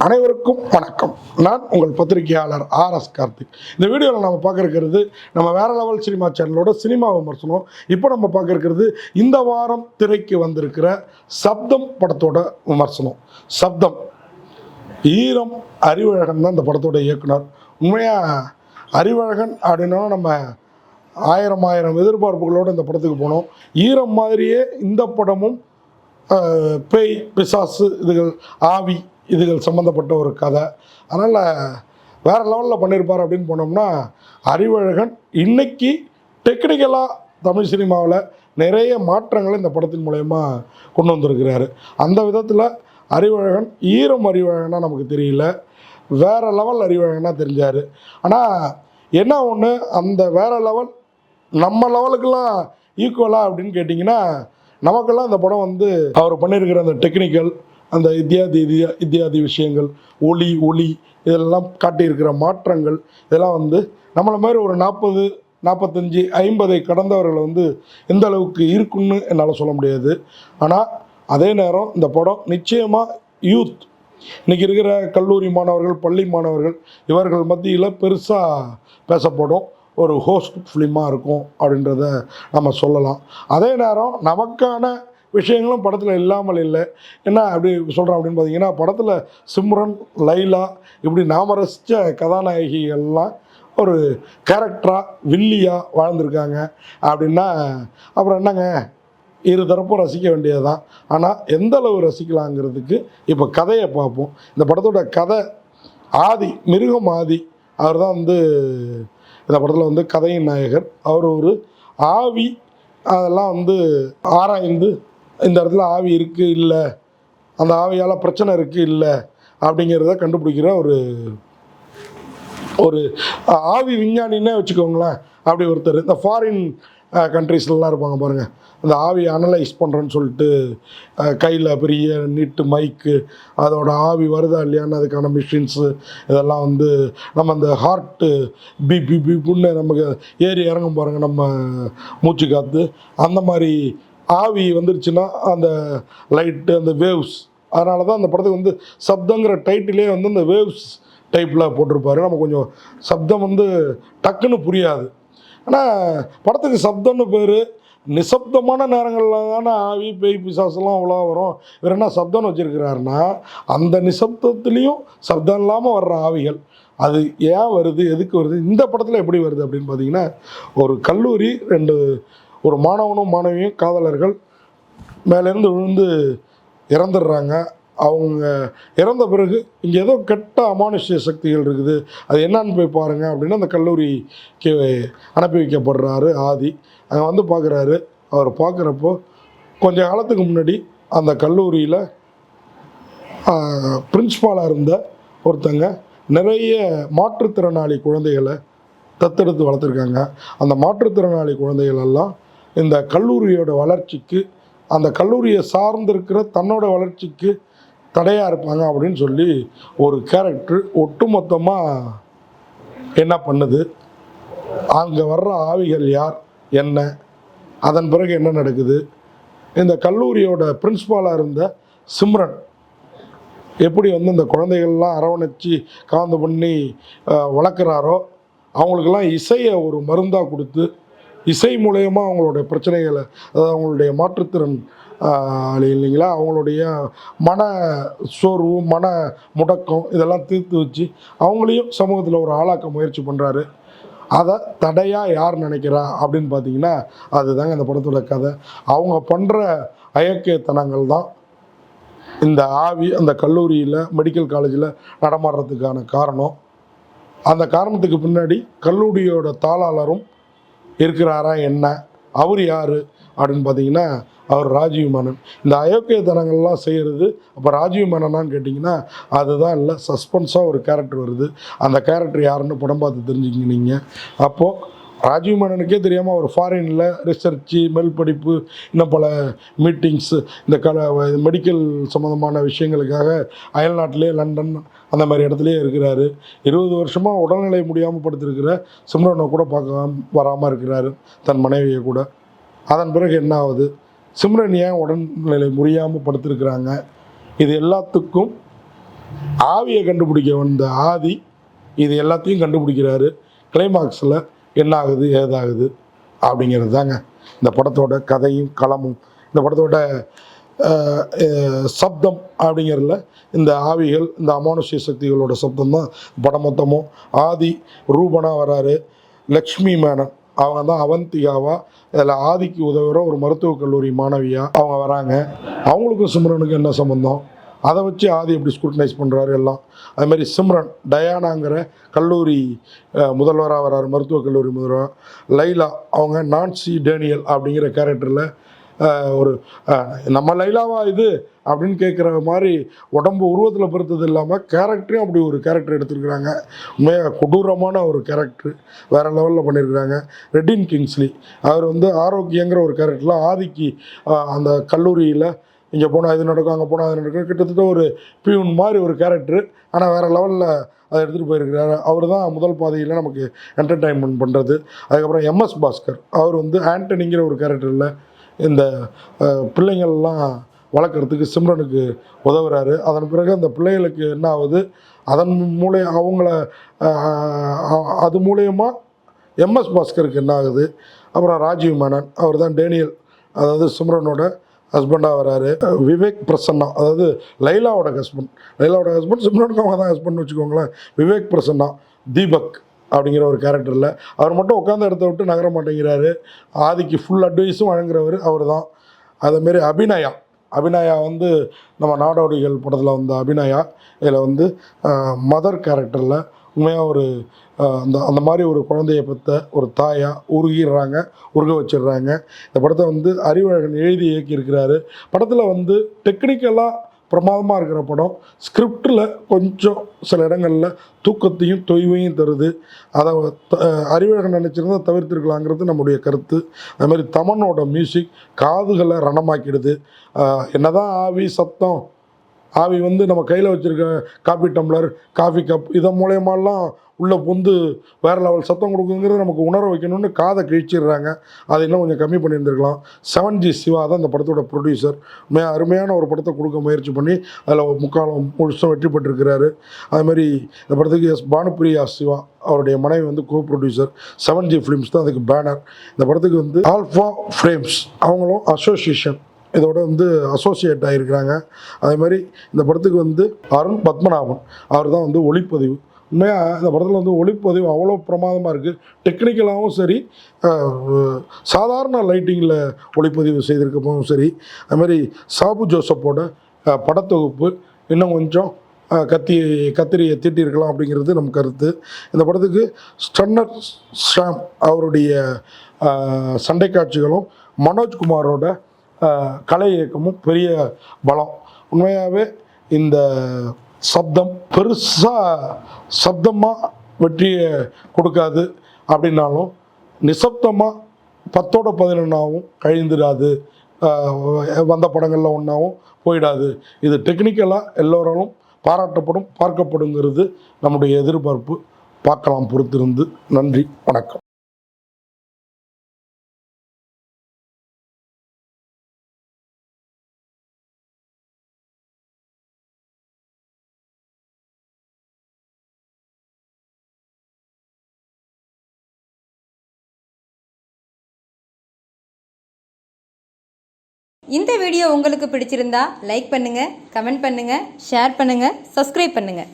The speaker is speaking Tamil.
அனைவருக்கும் வணக்கம். நான் உங்கள் பத்திரிகையாளர் RS கார்த்திக். இந்த வீடியோவில் நம்ம பார்க்க இருக்கிறது நம்ம வேற லெவல் சினிமா சேனலோட சினிமா விமர்சனம். இப்போ நம்ம பார்க்க இருக்கிறது இந்த வாரம் திரைக்கு வந்திருக்கிற சப்தம் படத்தோட விமர்சனம். சப்தம் ஈரம் அறிவழகன் தான் இந்த படத்தோட இயக்குனர். உண்மையாக அறிவழகன் அப்படின்னா நம்ம ஆயிரம் எதிர்பார்ப்புகளோடு இந்த படத்துக்கு போனோம். ஈரம் மாதிரியே இந்த படமும் பேய் பிசாசு இதுகள் ஆவி இதுகள் சம்மந்தப்பட்ட ஒரு கதை. அதனால் வேறு லெவலில் பண்ணியிருப்பார் அப்படின்னு போனோம்னா அறிவழகன் இன்னைக்கு டெக்னிக்கலாக தமிழ் சினிமாவில் நிறைய மாற்றங்களை இந்த படத்தின் மூலயமா கொண்டு வந்திருக்கிறாரு. அந்த விதத்தில் அறிவழகன் ஈரம் அறிவழகனாக நமக்கு தெரியல, வேறு லெவல் அறிவழகனாக தெரிஞ்சார். ஆனால் என்ன ஒன்று, அந்த வேறு லெவல் நம்ம லெவலுக்கெல்லாம் ஈக்குவலாக அப்படின்னு கேட்டிங்கன்னா, நமக்கெல்லாம் இந்த படம் அவர் பண்ணியிருக்கிற அந்த டெக்னிக்கல், அந்த இத்தியாதி விஷயங்கள், ஒளி இதெல்லாம் காட்டியிருக்கிற மாற்றங்கள், இதெல்லாம் நம்மளை மாதிரி ஒரு 40, 45, 50 கடந்தவர்களை எந்த அளவுக்கு இருக்குன்னு என்னால் சொல்ல முடியாது. ஆனால் அதே நேரம் இந்த படம் நிச்சயமாக யூத், இன்றைக்கி இருக்கிற கல்லூரி மாணவர்கள், பள்ளி மாணவர்கள் இவர்கள் மத்தியில் பெருசாக பேசப்படும் ஒரு ஹோஸ்ட் ஃபிலிமாக இருக்கும் அப்படின்றத நம்ம சொல்லலாம். அதே நேரம் நமக்கான விஷயங்களும் படத்தில் இல்லாமல் இல்லை. என்ன அப்படி சொல்கிறோம் அப்படின்னு பார்த்தீங்கன்னா, படத்தில் சிம்ரன், லைலா இப்படி நாம் ரசித்த கதாநாயகிகள்லாம் ஒரு கேரக்டராக வில்லியாக வாழ்ந்திருக்காங்க அப்படின்னா அப்புறம் என்னங்க, இரு தரப்பும் ரசிக்க வேண்டியது தான். ஆனால் எந்த அளவு ரசிக்கலாங்கிறதுக்கு இப்போ கதையை பார்ப்போம். இந்த படத்தோட கதை மிருகம் ஆதி அவர் தான் இந்த படத்தில் கதையின் நாயகர். அவர் ஒரு ஆவி, அதெல்லாம் ஆராய்ந்து இந்த இடத்துல ஆவி இருக்குது இல்லை, அந்த ஆவியால் பிரச்சனை இருக்குது இல்லை அப்படிங்கிறத கண்டுபிடிக்கிற ஒரு ஆவி விஞ்ஞானின்னே வச்சுக்கோங்களேன். அப்படி ஒருத்தர் இந்த ஃபாரின் கண்ட்ரீஸ்லாம் இருப்பாங்க பாருங்கள், அந்த ஆவியை அனலைஸ் பண்ணுறேன்னு சொல்லிட்டு கையில் பெரிய நீட்டு மைக்கு, அதோட ஆவி வருதா இல்லையான்னு அதுக்கான மிஷின்ஸு, இதெல்லாம் நம்ம அந்த ஹார்ட்டு பிப்புன்னு நமக்கு ஏறி இறங்கும் பாருங்கள் நம்ம மூச்சு காற்று, அந்த மாதிரி ஆவி வந்துருச்சுன்னா அந்த லைட்டு, அந்த வேவ்ஸ். அதனால தான் அந்த படத்துக்கு சப்தங்கிற டைட்டிலே அந்த வேவ்ஸ் டைப்பில் போட்டிருப்பாரு. நம்ம கொஞ்சம் சப்தம் டக்குன்னு புரியாது. ஆனால் படத்துக்கு சப்தம்னு பேர். நிசப்தமான நேரங்களில் தானே ஆவி பேய் பிசாசெல்லாம் அவ்வளோ வரும். இவர் என்ன சப்தம்னு வச்சுருக்கிறாருன்னா, அந்த நிசப்தத்துலேயும் சப்தம் இல்லாமல் வர்ற ஆவிகள் அது ஏன் வருது, எதுக்கு வருது, இந்த படத்தில் எப்படி வருது அப்படின்னு பார்த்தீங்கன்னா, ஒரு கல்லூரி, ஒரு மாணவனும் மாணவியும் காதலர்கள் மேலேருந்து விழுந்து இறந்துடுறாங்க. அவங்க இறந்த பிறகு இங்கே ஏதோ கெட்ட அமானுஷ்ய சக்திகள் இருக்குது, அது என்னான்னு போய் பாருங்கள் அப்படின்னு அந்த கல்லூரிக்கு அனுப்பி வைக்கப்படுறாரு ஆதி. அங்கே பார்க்குறாரு. அவர் பார்க்குறப்போ கொஞ்ச காலத்துக்கு முன்னாடி அந்த கல்லூரியில் பிரின்ஸ்பாலாக இருந்த ஒருத்தங்க நிறைய மாற்றுத்திறனாளி குழந்தைகளை தத்தெடுத்து வளர்த்துருக்காங்க. அந்த மாற்றுத்திறனாளி குழந்தைகள் எல்லாம் இந்த கல்லூரியோட வளர்ச்சிக்கு, அந்த கல்லூரியை சார்ந்திருக்கிற தன்னோட வளர்ச்சிக்கு தடையாக இருப்பாங்க அப்படின்னு சொல்லி ஒரு கேரக்டர் ஒட்டுமொத்தமாக என்ன பண்ணுது, அங்கே வர்ற ஆவிகள் யார், என்ன, அதன் பிறகு என்ன நடக்குது, இந்த கல்லூரியோட பிரின்ஸ்பாலாக இருந்த சிம்ரன் எப்படி இந்த குழந்தைகள்லாம் அரவணைச்சி காந்து பண்ணி வளர்க்குறாரோ, அவங்களுக்கெல்லாம் இசையை ஒரு மருந்தாக கொடுத்து இசை மூலயமா அவங்களுடைய பிரச்சனைகளை, அதாவது அவங்களுடைய மாற்றுத்திறன் இல்லைங்களா, அவங்களுடைய மன சோர்வு, மன முடக்கம் இதெல்லாம் தீர்த்து வச்சு அவங்களையும் சமூகத்தில் ஒரு ஆளாக்க முயற்சி பண்ணுறாரு. அதை தடையாக யார் நினைக்கிறா அப்படின்னு பார்த்தீங்கன்னா, அதுதாங்க இந்த படத்தோட கதை. அவங்க பண்ணுற அயக்கியத்தனங்கள் தான் இந்த ஆவி அந்த கல்லூரியில், மெடிக்கல் காலேஜில் நடமாடுறதுக்கான காரணம். அந்த காரணத்துக்கு பின்னாடி கல்லூரியோட தாளாளரும் இருக்கிறாரா, என்ன, அவர் யார் அப்படின்னு பார்த்தீங்கன்னா, அவர் ராஜீவ் மேனன். இந்த அயோக்கியத்தனங்கள்லாம் செய்கிறது அப்போ ராஜீவ் மேனனான்னு கேட்டிங்கன்னா, அதுதான் இல்லை, சஸ்பென்ஸாக ஒரு கேரக்டர் வருது. அந்த கேரக்டர் யாருன்னு படம் பார்த்து தெரிஞ்சுக்கிங்க நீங்கள். அப்போது ராஜீவ் மேனனுக்கே தெரியாமல் ஒரு ஃபாரினில் ரிசர்ச்சு, மேல் படிப்பு, இன்னும் பல மீட்டிங்ஸு, இந்த மெடிக்கல் சம்மந்தமான விஷயங்களுக்காக அயல்நாட்டிலே லண்டன் அந்த மாதிரி இடத்துலையே இருக்கிறாரு. 20 வருஷமாக உடல்நிலை முடியாமல் படுத்திருக்கிற சிம்ரனை கூட பார்க்க வராமல் இருக்கிறாரு, தன் மனைவியை கூட. அதன் பிறகு என்ன ஆகுது, சிம்ரன் ஏன் உடல்நிலை முடியாமல் படுத்திருக்கிறாங்க, இது எல்லாத்துக்கும் ஆவியை கண்டுபிடிக்க வந்த ஆதி இது எல்லாத்தையும் கண்டுபிடிக்கிறாரு. கிளைமாக்ஸில் என்ன ஆகுது ஏதாகுது அப்படிங்கிறது தாங்க இந்த படத்தோட கதையும் களமும். இந்த படத்தோட சப்தம் அப்படிங்கிறதுல இந்த ஆவிகள், இந்த அமானுஷ்ய சக்திகளோட சப்தம் தான் படம் மொத்தமும். ஆதி ரூபனாக வராரு, லக்ஷ்மி மேனன் அவங்க தான் அவந்திகாவா, இதில் ஆதிக்கு உதவுகிற ஒரு மருத்துவக் கல்லூரி மாணவியாக அவங்க வராங்க. அவங்களுக்கும் சிம்ரனுக்கும் என்ன சம்மந்தம், அதை வச்சு ஆதி எப்படி ஸ்க்ரூட்டனைஸ் பண்ணுறாரு எல்லாம். அதுமாதிரி சிம்ரன் டயானாங்கிற கல்லூரி முதல்வராக வர்றாரு, மருத்துவக் கல்லூரி முதல்வராக. லைலா அவங்க நான்சி டேனியல் அப்படிங்கிற கேரக்டரில் ஒரு நம்ம லைலாவா இது அப்படின்னு கேட்குற மாதிரி உடம்பு உருவத்தில் பொறுத்தது இல்லாமல் கேரக்டரையும் அப்படி ஒரு கேரக்டர் எடுத்துருக்குறாங்க. உண்மையாக கொடூரமான ஒரு கேரக்டர் வேறு லெவலில் பண்ணியிருக்கிறாங்க. ரெட்டின் கிங்ஸ்லி அவர் வந்து ஆரோக்கியங்கிற ஒரு கேரக்டரில் ஆதிக்கு அந்த கல்லூரியில் இங்கே போனால் இது நடக்கும், அங்கே போனால் அது நடக்கும், கிட்டத்தட்ட ஒரு பியூன் மாதிரி ஒரு கேரக்டர். ஆனால் வேறு லெவலில் அதை எடுத்துகிட்டு போயிருக்கிறாரு. அவர் தான் முதல் பாதையில் நமக்கு என்டர்டைன்மெண்ட் பண்ணுறது. அதுக்கப்புறம் எம்எஸ் பாஸ்கர் அவர் வந்து ஆண்டனிங்கிற ஒரு கேரக்டரில் இந்த பிள்ளைங்கள்லாம் வளர்க்குறதுக்கு சிம்ரனுக்கு உதவுறாரு. அதன் பிறகு அந்த பிள்ளைகளுக்கு என்ன ஆகுது, அதன் அவங்கள அது மூலயமா எம்எஸ் பாஸ்கருக்கு என்ன ஆகுது. அப்புறம் ராஜீவ் மேனன் அவர் தான் டேனியல், அதாவது சிம்ரனோட ஹஸ்பண்டாக வராரு. விவேக் பிரசன்னா அதாவது லைலாவோட ஹஸ்பண்ட் சிம்ரனுக்கு அவங்க தான் ஹஸ்பண்ட்னு வச்சுக்கோங்களேன். விவேக் பிரசன்னா தீபக் அப்படிங்கிற ஒரு கேரக்டரில் அவர் மட்டும் உட்காந்து இடத்த விட்டு நகர மாட்டேங்கிறாரு. ஆதிக்கு ஃபுல் அட்வைஸும் வழங்குறவர் அவர் தான். அதேமாரி அபிநயா வந்து நம்ம நாடோடிகள் படத்தில் வந்த அபிநயா இதில் வந்து மதர் கேரக்டரில் உண்மையாக ஒரு அந்த மாதிரி ஒரு குழந்தைய பெற்ற ஒரு தாயாக உருக வச்சிடுறாங்க. இந்த படத்தை வந்து அறிவழகன் எழுதி இயக்கியிருக்கிறாரு. படத்தில் வந்து டெக்னிக்கலாக பிரமாதமாக இருக்கிற படம். ஸ்கிரிப்டில் கொஞ்சம் சில இடங்களில் தூக்கத்தையும் தொய்வையும் தருது. அதை அறிவழகன் நினச்சிருந்தால் தவிர்த்திருக்கலாங்கிறது நம்முடைய கருத்து. அதுமாதிரி தமனோட மியூசிக் காதுகளை ரணமாக்கிடுது. என்னதான் ஆவி சத்தம், ஆவி வந்து நம்ம கையில் வச்சுருக்க காஃபி டம்ளர், காஃபி கப் இதன் மூலயமாலாம் உள்ளே புந்து வேறு லெவல் சத்தம் கொடுக்குங்கிறது நமக்கு உணர வைக்கணும்னு காதை கிழிச்சிடுறாங்க. அதை இன்னும் கொஞ்சம் கம்மி பண்ணியிருந்துருக்கலாம். 7G சிவா தான் இந்த படத்தோட ப்ரொடியூசர். அருமையான ஒரு படத்தை கொடுக்க முயற்சி பண்ணி அதில் முழுசும் வெற்றி பெற்றிருக்கிறாரு. அதுமாதிரி இந்த படத்துக்கு பானுப்பிரியா சிவா அவருடைய மனைவி வந்து கோ ப்ரொடியூசர். 7G ஃபிலிம்ஸ் தான் அதுக்கு பேனர். இந்த படத்துக்கு வந்து ஆல்ஃபா ஃப்ரேம்ஸ் அவங்களும் அசோசியேஷன் இதோட வந்து அசோசியேட் ஆகியிருக்கிறாங்க. அதே மாதிரி இந்த படத்துக்கு வந்து அருண் பத்மநாபன் அவர் தான் வந்து ஒளிப்பதிவு. உண்மையாக இந்த படத்தில் வந்து ஒளிப்பதிவு அவ்வளோ பிரமாதமாக இருக்குது. டெக்னிக்கலாகவும் சரி, சாதாரண லைட்டிங்கில் ஒளிப்பதிவு செய்திருக்கப்பவும் சரி. அதுமாதிரி சாபு ஜோசப்போட படத்தொகுப்பு இன்னும் கொஞ்சம் கத்திரியை தீட்டியிருக்கலாம் அப்படிங்கிறது நம்ம கருத்து. இந்த படத்துக்கு ஸ்டன்னர் ஷாம் அவருடைய சண்டை காட்சிகளும் மனோஜ்குமாரோட கலை இயக்கமும் பெரிய பலம். உண்மையாகவே இந்த சப்தம் சப்தமாக வெற்றியை கொடுக்காது அப்படின்னாலும் நிசப்தமாக 10/11 கழிந்துடாது, வந்த படங்களில் ஒன்றாவும் போயிடாது. இது டெக்னிக்கலாக எல்லோராலும் பாராட்டப்படும், பார்க்கப்படுங்கிறது நம்முடைய எதிர்பார்ப்பு. பார்க்கலாம் பொறுத்திருந்து. நன்றி, வணக்கம். இந்த வீடியோ உங்களுக்கு பிடிச்சிருந்தா லைக் பண்ணுங்கள், கமெண்ட் பண்ணுங்கள், ஷேர் பண்ணுங்கள், சப்ஸ்கிரைப் பண்ணுங்கள்.